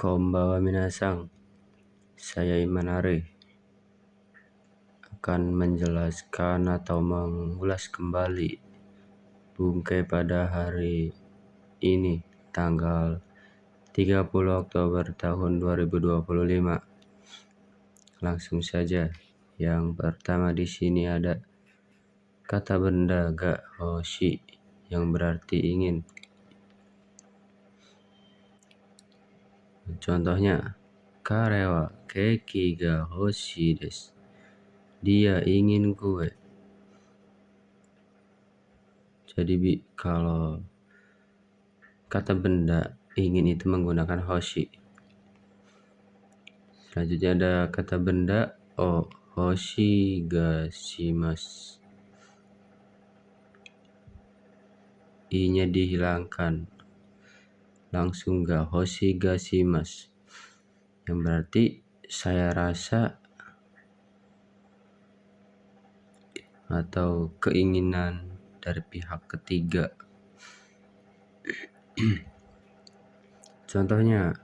Konbanwa Minasang, saya Imanare akan menjelaskan atau mengulas kembali bungkai pada hari ini tanggal 30 Oktober tahun 2025. Langsung saja. Yang pertama di sini ada kata benda ga hoshi yang berarti ingin. Contohnya, kare wa keki ga hoshi desu. Dia ingin kue. Jadi kalau kata benda ingin itu menggunakan hoshi. Selanjutnya ada kata benda o hoshi ga shimasu. I-nya dihilangkan. Langsung ga hoshi ga shimasu. Yang berarti saya rasa atau keinginan dari pihak ketiga. Contohnya,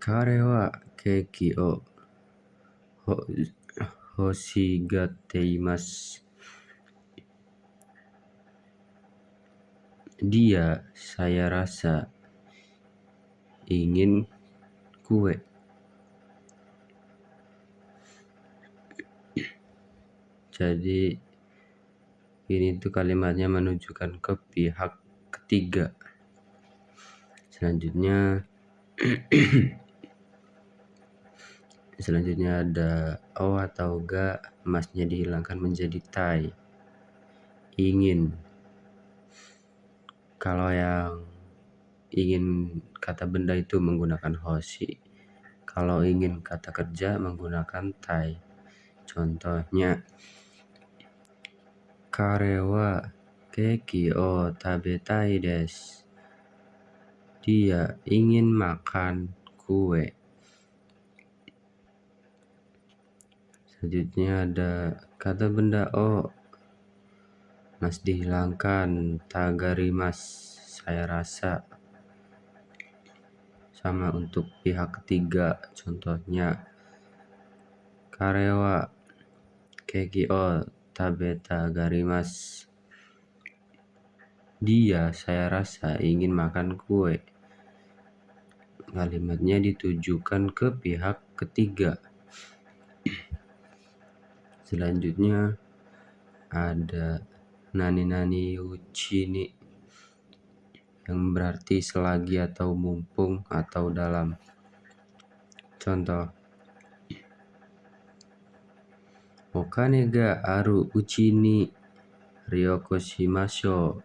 kare wa keki o hoshigateimasu. Dia, saya rasa, ingin kue. Jadi ini tuh kalimatnya menunjukkan ke pihak ketiga. Selanjutnya ada o atau ga, masnya dihilangkan menjadi tai. Ingin. Kalau yang ingin kata benda itu menggunakan hoshi. Kalau ingin kata kerja menggunakan tai. Contohnya, kare wa keki o tabetai desu. Dia ingin makan kue. Selanjutnya ada kata benda o, mas dihilangkan, tagarimasu, saya rasa. Sama untuk pihak ketiga. Contohnya, kare wa keki o tabeta garimasu. Dia, saya rasa, ingin makan kue. Kalimatnya ditujukan ke pihak ketiga. Selanjutnya ada nani uchi ni yang berarti selagi atau mumpung atau dalam. Contoh, okane ga aru uchi ni ryoko shimashou.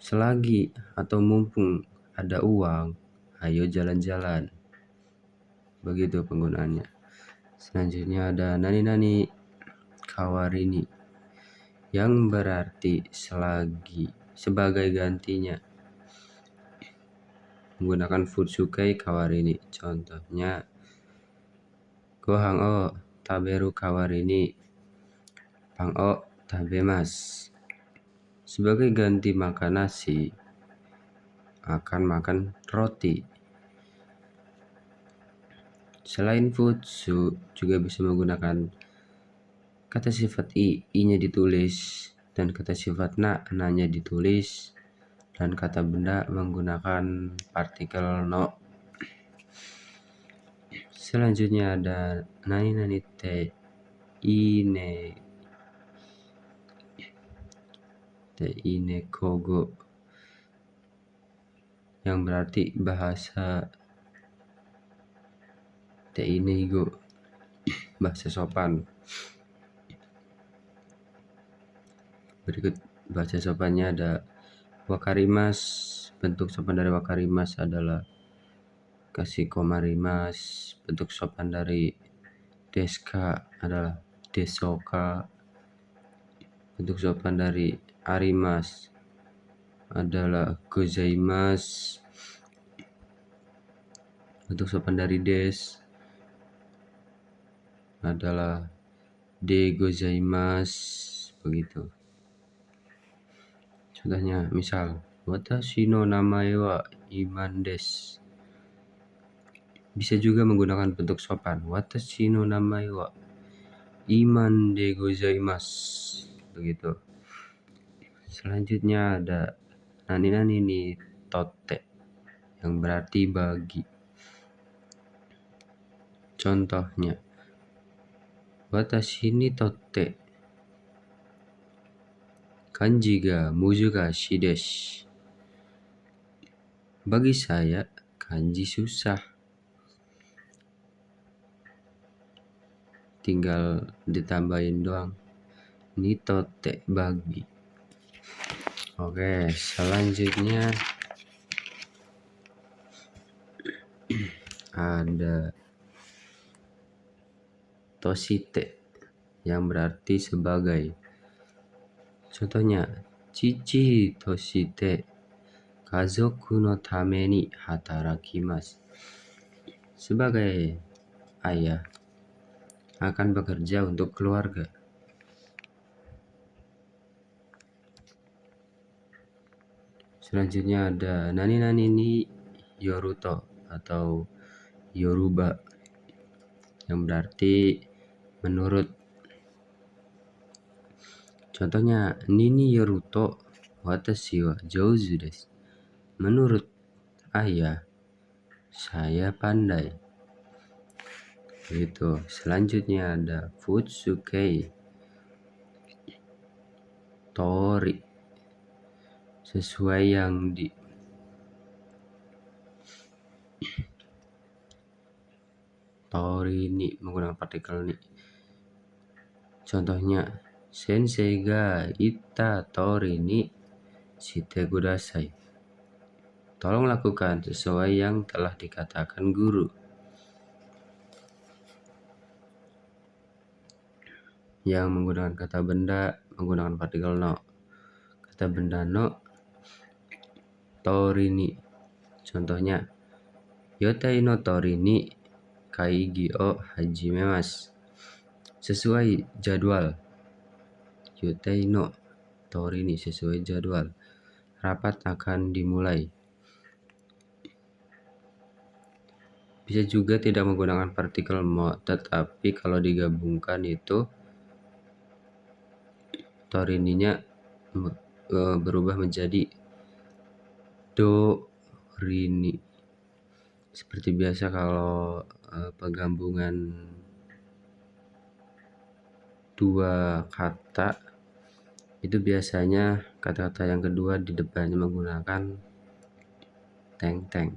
Selagi atau mumpung ada uang, ayo jalan-jalan. Begitu penggunaannya. Selanjutnya ada nani kawarini yang berarti selagi, sebagai gantinya. Menggunakan futsukai kawarini. Contohnya, gohan o taberu kawarini pang o tabemasu. Sebagai ganti makan nasi, akan makan roti. Selain futsu, juga bisa menggunakan kata sifat i-nya ditulis, dan kata sifat na-nya ditulis, dan kata benda menggunakan partikel no. Selanjutnya ada nani te ine kogo yang berarti bahasa te ine go, bahasa sopan. Berikut bahasa sopannya ada wakarimasu. Bentuk sopan dari wakarimasu adalah kasikomarimasu. Bentuk sopan dari deska adalah desoka. Bentuk sopan dari arimasu adalah gozaimasu. Bentuk sopan dari des adalah de gozaimasu. Begitu. Contohnya, misal, watashi no namae wa iman des. Bisa juga menggunakan bentuk sopan. Watashi no namae wa iman de gozaimasu. Begitu. Selanjutnya ada nani ni totte yang berarti bagi. Contohnya, watashi ni totte kanji ga muzukashi desu. Bagi saya, kanji susah. Tinggal ditambahin doang. Ni totte bagi. Oke, selanjutnya ada toshite yang berarti sebagai. Contohnya, chichi toshite kazoku no tame ni hatarakimasu. Sebagai ayah akan bekerja untuk keluarga. Selanjutnya ada nani ni yoruto atau yoruba yang berarti menurut. Contohnya, nini yoruto watashi wa jouzu desu. Menurut ayah, saya pandai. Begitu. Selanjutnya ada futsukei tori. Sesuai yang di. Tori ni menggunakan partikel ni. Contohnya, sensei ga itta tori ni shite kudasai. Tolong lakukan sesuai yang telah dikatakan guru. Yang menggunakan kata benda menggunakan partikel no. Kata benda no tori ni. Contohnya, yotai no tori ni kaigi o hajimemasu. Sesuai jadwal. Yotai no tori ni sesuai jadwal. Rapat akan dimulai. Bisa juga tidak menggunakan partikel mo, tetapi kalau digabungkan itu torininya berubah menjadi do rini. Seperti biasa kalau penggabungan dua kata itu biasanya kata-kata yang kedua di depannya menggunakan teng-teng.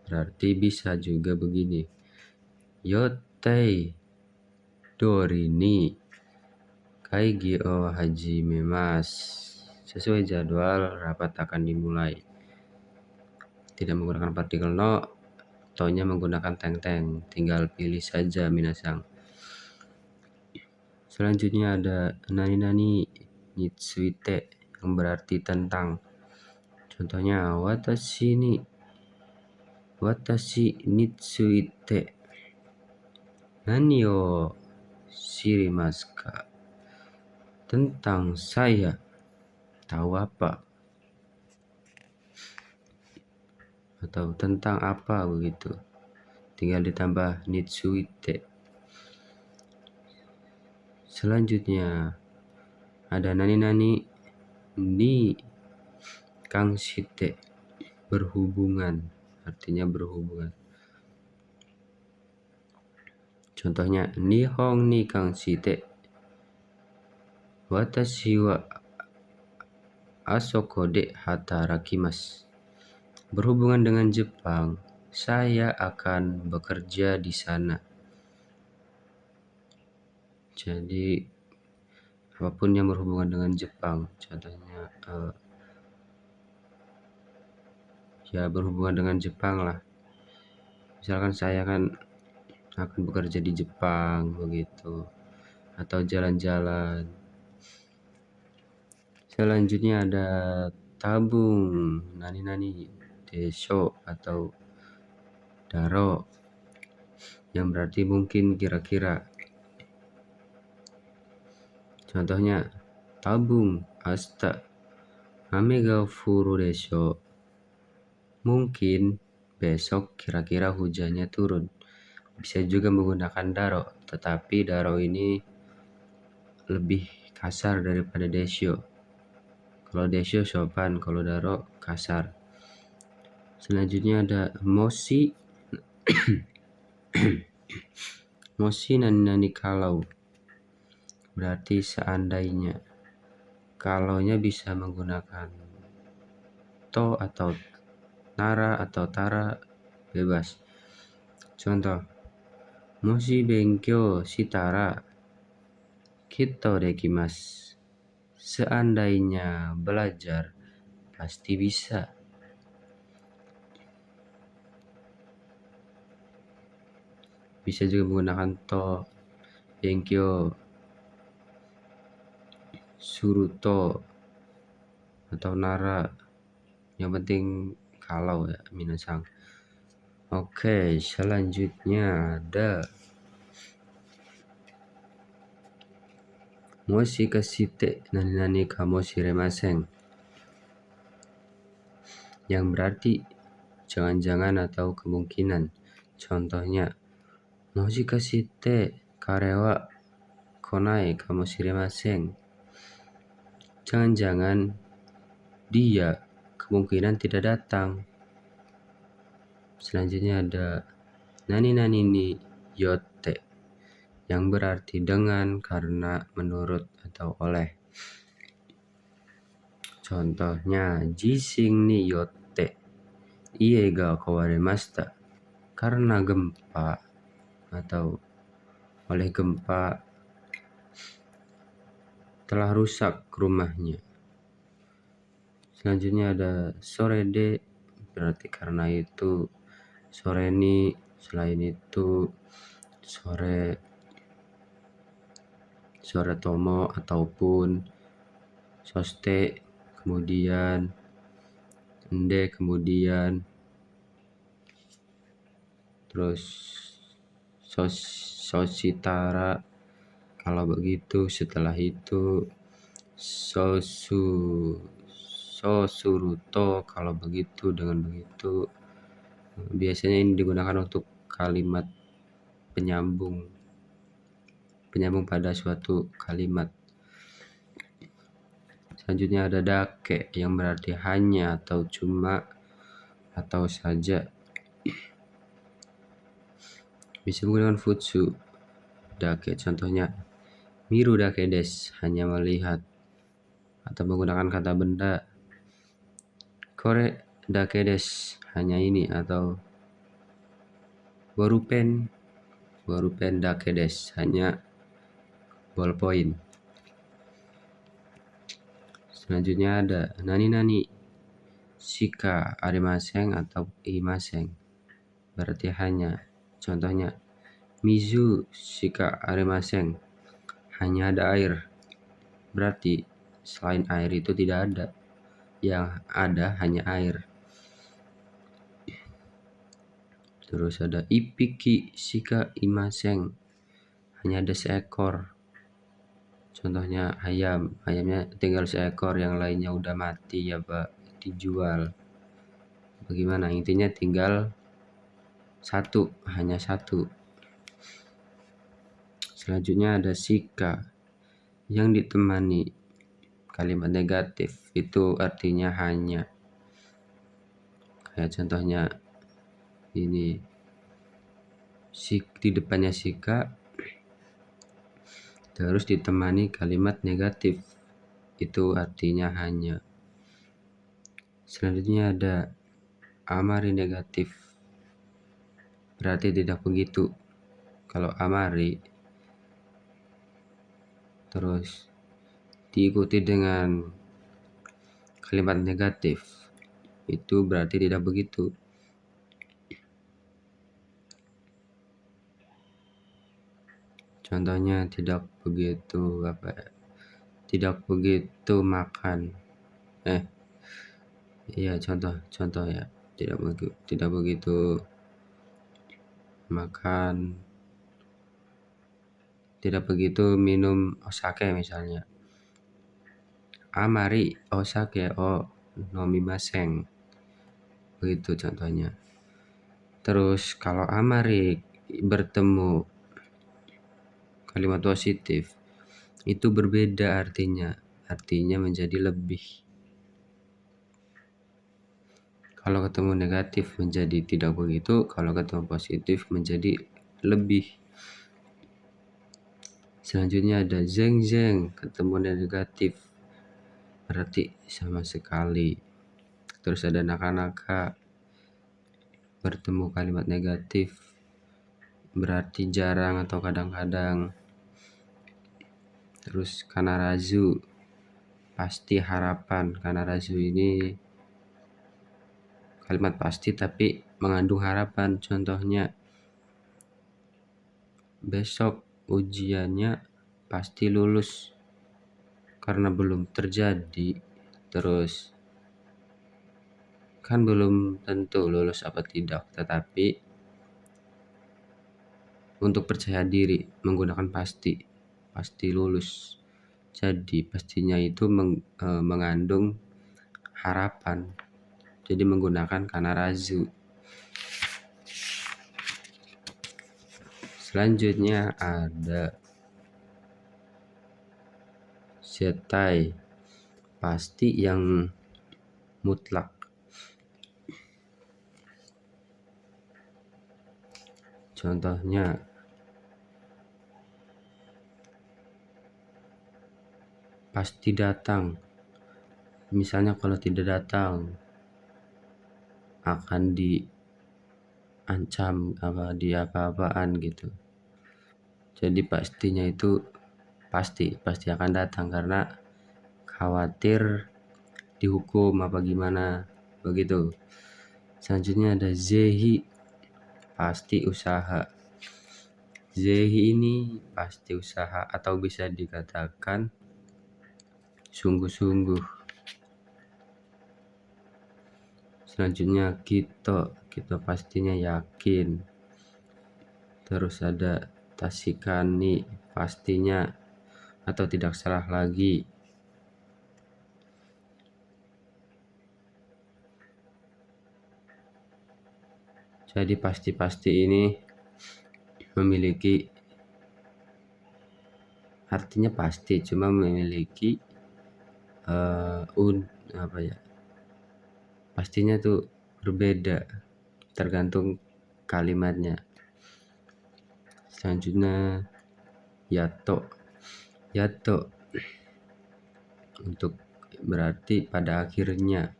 Berarti bisa juga begini. Yotai dorini kaigi o hajimemasu. Sesuai jadwal rapat akan dimulai. Tidak menggunakan partikel no, tonya menggunakan teng-teng. Tinggal pilih saja minasang. Selanjutnya ada nani nitsuite yang berarti tentang. Contohnya, watashi nitsuite nani o shirimasu ka? Tentang saya tahu apa? Atau tentang apa begitu. Tinggal ditambah nitsuite. Selanjutnya ada nani ni kangshite berhubungan. Artinya berhubungan. Contohnya, nihon ni kangshite watashi wa asoko de hatarakimasu. Berhubungan dengan Jepang, saya akan bekerja di sana. Jadi apapun yang berhubungan dengan Jepang, contohnya ya berhubungan dengan Jepang lah. Misalkan saya akan bekerja di Jepang begitu, atau jalan-jalan. Selanjutnya ada tabung nani desho atau daro yang berarti mungkin kira-kira. Contohnya, tabung asta ame ga furu deso. Mungkin besok kira-kira hujannya turun. Bisa juga menggunakan daro, tetapi daro ini lebih kasar daripada desyo. Kalau desyo sopan, kalau daro kasar. Selanjutnya ada mosi. Mosi nani kalau, berarti seandainya. Kalaunya bisa menggunakan to atau nara atau tara, bebas. Contoh, moshi benkyo shitara kitto dekimasu. Seandainya belajar, pasti bisa. Bisa juga menggunakan to, benkyo, suruto, atau nara. Yang penting kalau ya, minasang. Oke, selanjutnya ada moshi kashite nani kamoshiremasen, yang berarti jangan-jangan atau kemungkinan. Contohnya, moshi kashite kare wa konai kamoshiremasen. Jangan-jangan dia kemungkinan tidak datang. Selanjutnya ada nani ni yotte, yang berarti dengan, karena, menurut, atau oleh. Contohnya, jising ni yotte ie ga kawaremashita. Karena gempa atau oleh gempa telah rusak rumahnya. Selanjutnya ada sore de, berarti karena itu. Sore ni, selain itu. Sore tomo ataupun. Soste kemudian. Ende kemudian. Terus soshitara kalau begitu, setelah itu. Sosuruto kalau begitu, dengan begitu. Biasanya ini digunakan untuk kalimat penyambung pada suatu kalimat. Selanjutnya ada dake, yang berarti hanya atau cuma atau saja. Bisa menggunakan futsu dake, contohnya miru dake desu, hanya melihat. Atau menggunakan kata benda kore dake desu, hanya ini. Atau borupen dake desu, hanya ballpoint. Selanjutnya ada nani shika arimasen atau imasen, berarti hanya. Contohnya, mizu shika arimasen, hanya ada air. Berarti selain air itu tidak ada. Yang ada hanya air. Terus ada ipiki shika imasen, hanya ada seekor. Contohnya ayam, ayamnya tinggal seekor, yang lainnya udah mati ya Pak, dijual. Bagaimana? Intinya tinggal satu, hanya satu. Selanjutnya ada shika, yang ditemani kalimat negatif, itu artinya hanya. Kayak contohnya ini, di depannya shika terus ditemani kalimat negatif, itu artinya hanya. Selanjutnya ada amari negatif, berarti tidak begitu. Kalau amari terus diikuti dengan kalimat negatif, itu berarti tidak begitu. Contohnya tidak begitu tidak begitu makan. Iya, contoh ya. Tidak begitu makan. Tidak begitu minum sake misalnya. amari osake o nomimaseng. Begitu contohnya. Terus kalau amari bertemu kalimat positif itu berbeda artinya menjadi lebih. Kalau ketemu negatif menjadi tidak begitu, kalau ketemu positif menjadi lebih. Selanjutnya ada zeng ketemu negatif berarti sama sekali. Terus ada naka bertemu kalimat negatif berarti jarang atau kadang-kadang. Terus kanarazu pasti harapan. Kanarazu ini kalimat pasti tapi mengandung harapan. Contohnya besok ujiannya pasti lulus karena belum terjadi. Terus kan belum tentu lulus apa tidak, tetapi untuk percaya diri menggunakan pasti lulus. Jadi pastinya itu mengandung harapan. Jadi menggunakan kanarazu. Selanjutnya ada setai pasti yang mutlak. Contohnya pasti datang. Misalnya kalau tidak datang akan diancam apa-apaan gitu. Jadi pastinya itu pasti akan datang karena khawatir dihukum apa gimana begitu. Selanjutnya ada zehi pasti usaha. Zehi ini pasti usaha atau bisa dikatakan sungguh-sungguh. Selanjutnya kita pastinya yakin. Terus ada tasikani pastinya atau tidak salah lagi. Jadi pasti ini memiliki artinya pasti, cuma memiliki pastinya tuh berbeda tergantung kalimatnya. Selanjutnya yato untuk berarti pada akhirnya.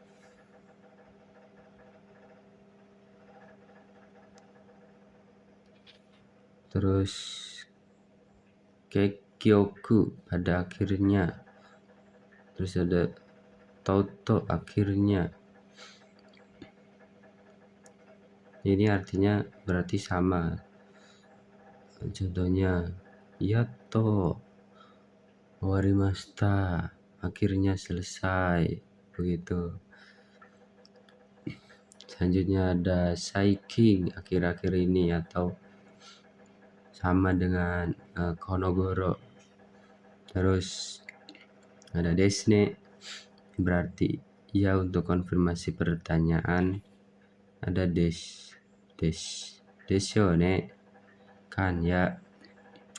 Terus kekyoku pada akhirnya. Terus ada toto akhirnya. Ini artinya berarti sama. Contohnya yato warimashita akhirnya selesai begitu. Selanjutnya ada saiking akhir-akhir ini atau sama dengan konogoro. Terus ada desne berarti ya untuk konfirmasi pertanyaan. Ada desyo ne kan ya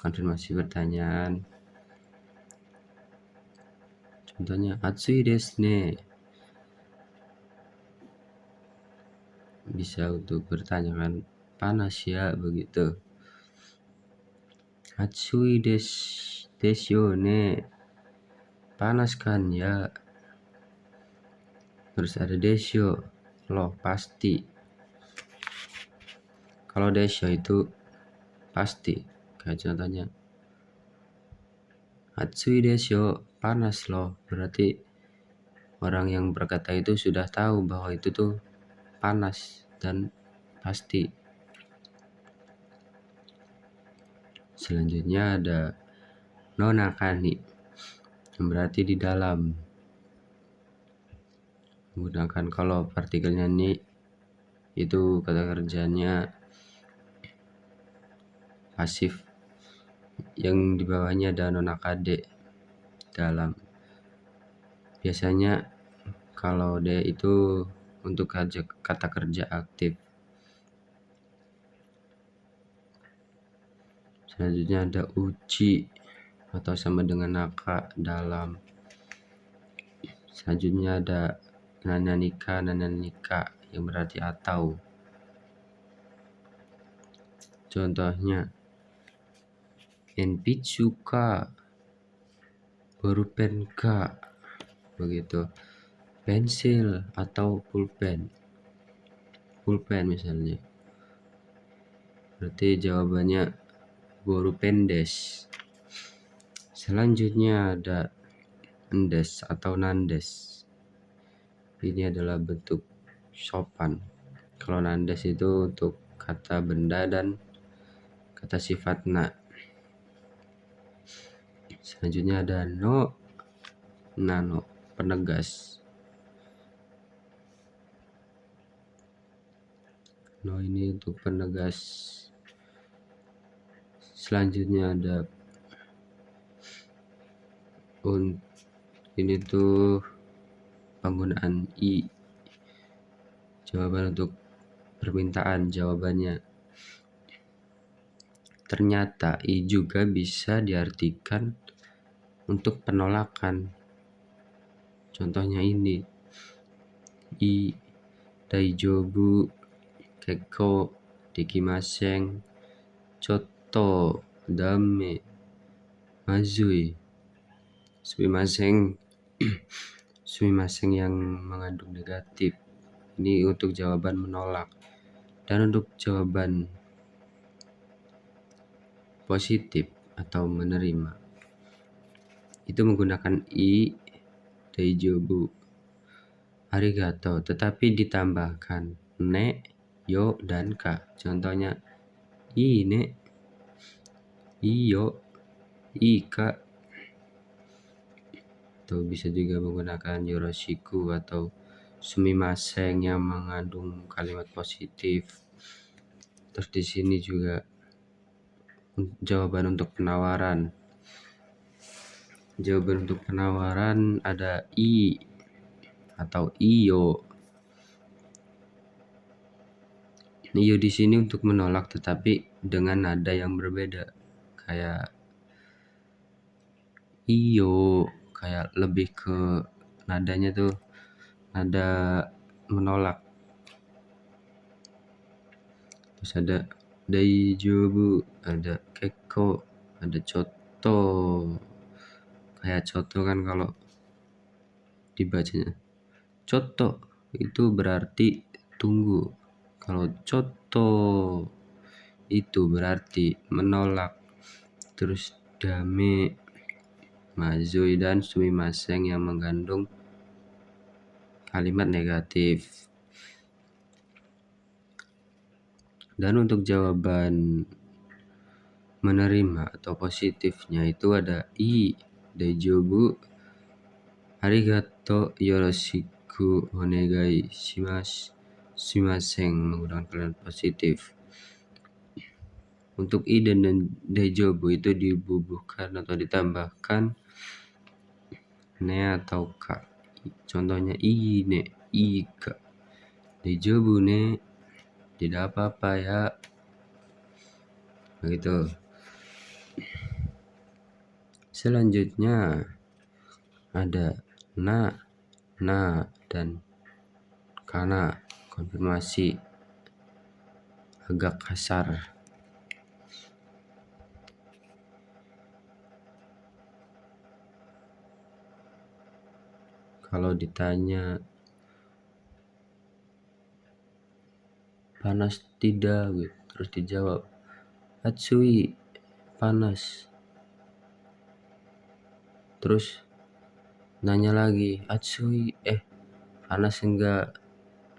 konfirmasi pertanyaan. Contohnya atsui desu ne bisa untuk bertanya kan panas ya begitu. Atsui desyo ne panas kan ya. Terus ada desyo loh pasti. Kalau desyo itu pasti, kayak contohnya atsui desyo panas loh, berarti orang yang berkata itu sudah tahu bahwa itu tuh panas dan pasti. Selanjutnya ada nonakani yang berarti di dalam. Menggunakan kalau partikelnya ni itu kata kerjanya pasif, yang di bawahnya ada nonakade dalam. Biasanya kalau de itu untuk kata kerja aktif. Selanjutnya ada uci atau sama dengan naka, dalam. Selanjutnya ada nananika yang berarti atau. Contohnya enpitsuka, pulpen ka, begitu. Pensil atau pulpen misalnya, berarti jawabannya borupendes. Selanjutnya ada endes atau nandes. Ini adalah bentuk sopan. Kalau nandes itu untuk kata benda dan kata sifat na. Selanjutnya ada nano, penegas. No ini untuk penegas. Selanjutnya ada ini tuh penggunaan i. Jawaban untuk permintaan, jawabannya. Ternyata i juga bisa diartikan untuk penolakan. Contohnya ini, i daijobu kekko dekimasen, chotto dame, mazui. Sumimasen yang mengandung negatif. Ini untuk jawaban menolak. Dan untuk jawaban positif atau menerima, itu menggunakan i daijobu, arigato, tetapi ditambahkan ne, yo, dan ka. Contohnya i ne, i yo, i ka. Atau bisa juga menggunakan yoroshiku atau sumimasen yang mengandung kalimat positif. Terus di sini juga jawaban untuk penawaran. Jawaban untuk penawaran ada i atau iyo. Iyo di sini untuk menolak tetapi dengan nada yang berbeda. Kayak iyo, kayak lebih ke nadanya tuh nada menolak. Terus ada daijobu, ada kekko, ada chotto. Kayak chotto kan kalau dibacanya chotto itu berarti tunggu. Kalau chotto itu berarti menolak. Terus dame, mazui, dan sumimasen yang mengandung kalimat negatif. Dan untuk jawaban menerima atau positifnya itu ada i daijobu, arigato, yoroshiku onegai shimasu, sumimasen menggunakan kalimat positif. Untuk i dan daijobu itu dibubuhkan atau ditambahkan ne atau ka. Contohnya i ne, i ka, daijobu ne, tidak apa-apa ya, begitu. Selanjutnya ada na, dan kana. Konfirmasi agak kasar. Kalau ditanya panas tidak, gitu, terus dijawab atsui, panas. Terus nanya lagi atsui, panas enggak?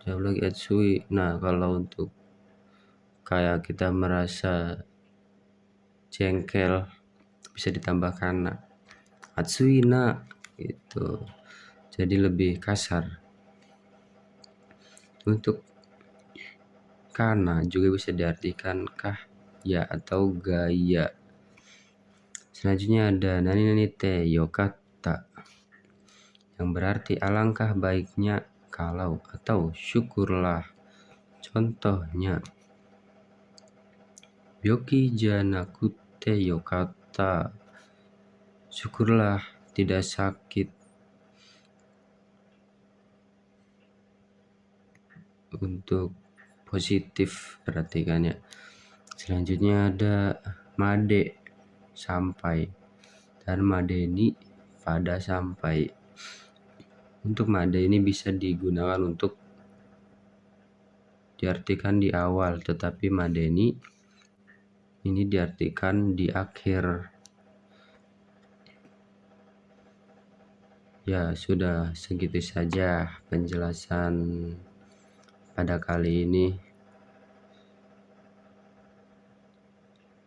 Jawab lagi atsui. Nah, kalau untuk kayak kita merasa jengkel bisa ditambahkan na, atsui na, gitu. Jadi lebih kasar. Untuk kana juga bisa diartikan kah, ya, atau gaya. Selanjutnya ada nani te yokata, yang berarti alangkah baiknya kalau atau syukurlah. Contohnya, Byoki janakute yokata, syukurlah tidak sakit. Untuk positif perhatikannya. Selanjutnya ada made, sampai, dan madeni, pada sampai. Untuk made ini bisa digunakan untuk diartikan di awal, tetapi madeni ini diartikan di akhir. Ya, sudah segitu saja penjelasan pada kali ini,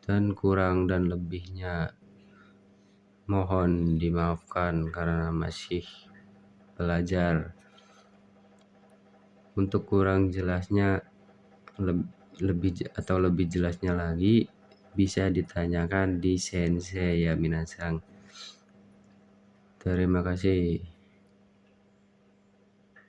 dan kurang dan lebihnya mohon dimaafkan karena masih belajar. Untuk kurang jelasnya lebih jelasnya lagi bisa ditanyakan di sensei ya minasang. Terima kasih.